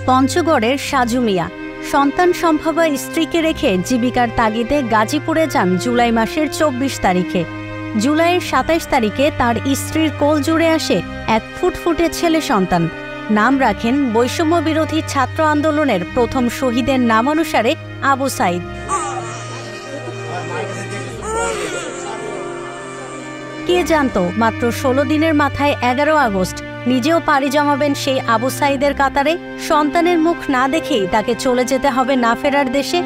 পঞ্চগড়ের সাজু মিয়া সন্তান সম্ভবা স্ত্রীকে রেখে জীবিকার তাগিদে গাজীপুরে যান জুলাই মাসের ২৪ তারিখে। জুলাইয়ের ২৭ তারিখে তার স্ত্রীর কোল জুড়ে আসে এক ফুটফুটে ছেলে সন্তান। নাম রাখেন বৈষম্য বিরোধী ছাত্র আন্দোলনের প্রথম শহীদের নামানুসারে আবু সাইদ। কে জানতো মাত্র ১৬ দিনের মাথায় ১১ আগস্ট নিজেও পাড়ি জমাবেন সেই আবু সাইদের কাতারে। সন্তানের মুখ না দেখেই তাকে চলে যেতে হবে না ফেরার দেশে।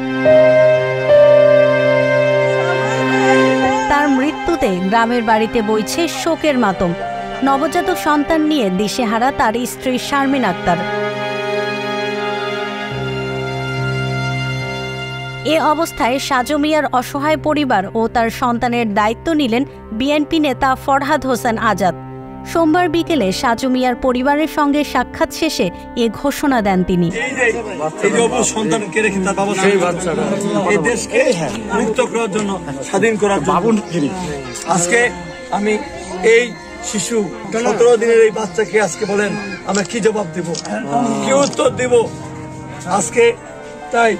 তার মৃত্যুতে গ্রামের বাড়িতে বইছে শোকের মাতম। নবজাতক সন্তান নিয়ে দিশেহারা তার স্ত্রী শারমিন আক্তার। এ অবস্থায় সাজু মিয়ার অসহায় পরিবার ও তার সন্তানের দায়িত্ব নিলেন বিএনপি নেতা ফরহাদ হোসেন আজাদ। সোমবার বিকেলে সাজু মিয়ার পরিবারের সঙ্গে সাক্ষাৎ শেষে এ ঘোষণা দেন তিনি। আজকে আমি এই শিশু ১৭ দিনের এই বাচ্চাকে আজকে বলেন আমরা কি জবাব দেব, কি উত্তর দেব? আজকে তাই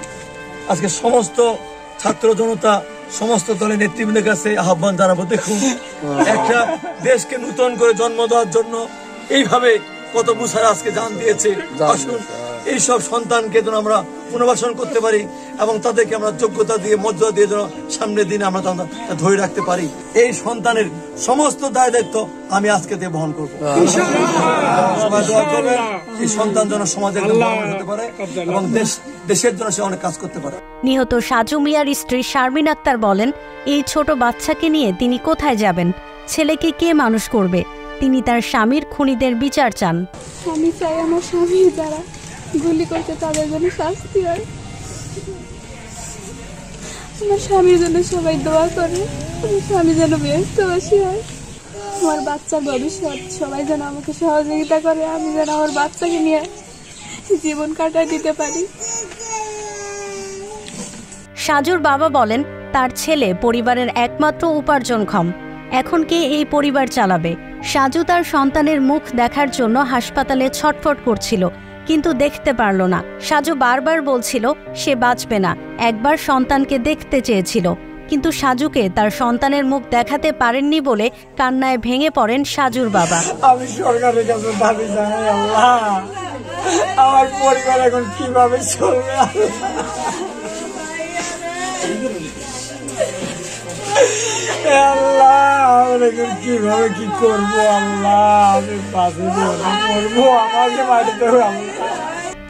আজকে সমস্ত ছাত্র জনতা, সমস্ত দলের নেতৃবৃন্দের কাছে আহ্বান জানাবো, দেখুন একটা দেশকে নতুন করে জন্ম দেওয়ার জন্য এইভাবে কত মুসারা আজকে জান দিয়েছে। আসুন এইসব সন্তানকে যেন আমরা পুনর্বাসন করতে পারি এবং তাদেরকে আমরা যোগ্যতা দিয়ে, মর্যাদা দিয়ে যেন সামনের দিনে আমরা ধরে রাখতে পারি। এই সন্তানের সমস্ত দায় দায়িত্ব আমি আজকে দিয়ে বহন করবো। সবাই দোয়া করবেন এই সন্তান যেন সমাজে হতে পারে এবং দেশের জন্য সে অনেক কাজ করতে পারে। নিহত সাজু মিয়ার স্ত্রী শারমিন আক্তার বলেন, এই ছোট বাচ্চাকে নিয়ে তিনি কোথায় যাবেন? ছেলেকে কে মানুষ করবে? তিনি তার স্বামীর খুনিদের বিচার চান। আমি চাই আমার স্বামী যারা গুলি করতে তাদের জন্য শাস্তি হয়। আমার স্বামীর জন্য সবাই দোয়া করে, আমার স্বামী যেন বেহেশতবাসী হয়। আমার বাচ্চার ভবিষ্যৎ সবাই যেন আমাকে সহযোগিতা করে, আমি যেন আমার বাচ্চাকে নিয়ে জীবন কাটায় দিতে পারি। সাজুর বাবা বলেন, তার ছেলে পরিবারের একমাত্র উপার্জনক্ষম। এখন কে এই পরিবার চালাবে? সাজু তার সন্তানের মুখ দেখার জন্য হাসপাতালে ছটফট করছিল, কিন্তু দেখতে পারল না। সাজু বারবার বলছিল সে বাঁচবে না। একবার সন্তানকে দেখতে চেয়েছিল, কিন্তু সাজুকে তার সন্তানের মুখ দেখাতে পারেননি বলে কান্নায় ভেঙে পড়েন সাজুর বাবা। আমি সরকারের কাছে দাবি জানাই, আল্লাহ আমার পরিবার এখন কিভাবে চলবে? কিভাবে কি করবো?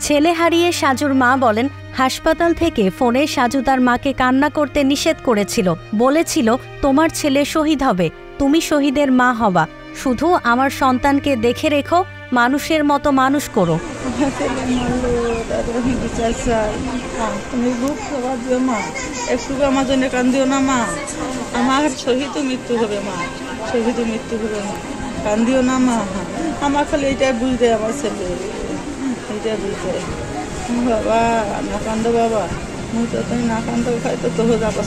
ছেলে হারিয়ে সাজুর মা বলেন, হাসপাতাল থেকে ফোনে সাজু তার মাকে কান্না করতে নিষেধ করেছিল। বলেছিল, তোমার ছেলে শহীদ হবে, তুমি শহীদের মা হবা, শুধু আমার সন্তানকে দেখে রেখো, মানুষের মতো মানুষ করো। একটু আমার জন্য কান্দিও না মা, আমার শহীদ মৃত্যু হবে মা, শহীদ মৃত্যু হবে মা, কান্দিও না মা। আমার খালি এইটাই বুঝতে, আমার ছেলে এইটাই বুঝতে, বাবা না কান্দো বাবা, না কান্দো খাইতো তো যাবো।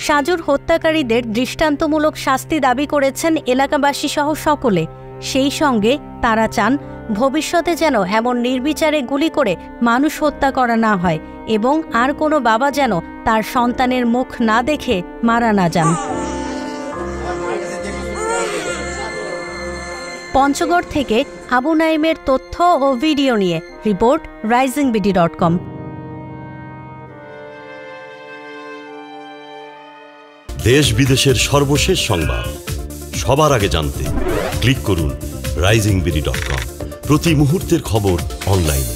সাজুর হত্যাকারীদের দৃষ্টান্তমূলক শাস্তি দাবি করেছেন এলাকাবাসী সহ সকলে। সেই সঙ্গে তারা চান ভবিষ্যতে যেন এমন নির্বিচারে গুলি করে মানুষ হত্যা করা না হয় এবং আর কোনো বাবা যেন তার সন্তানের মুখ না দেখে মারা না যান। পঞ্চগড় থেকে আবু নাইমের তথ্য ও ভিডিও নিয়ে রিপোর্ট risingBD.com। দেশ বিদেশের সর্বশেষ সংবাদ সবার আগে জানতে ক্লিক করুন risingBD.com। প্রতি মুহূর্তের খবর অনলাইনে।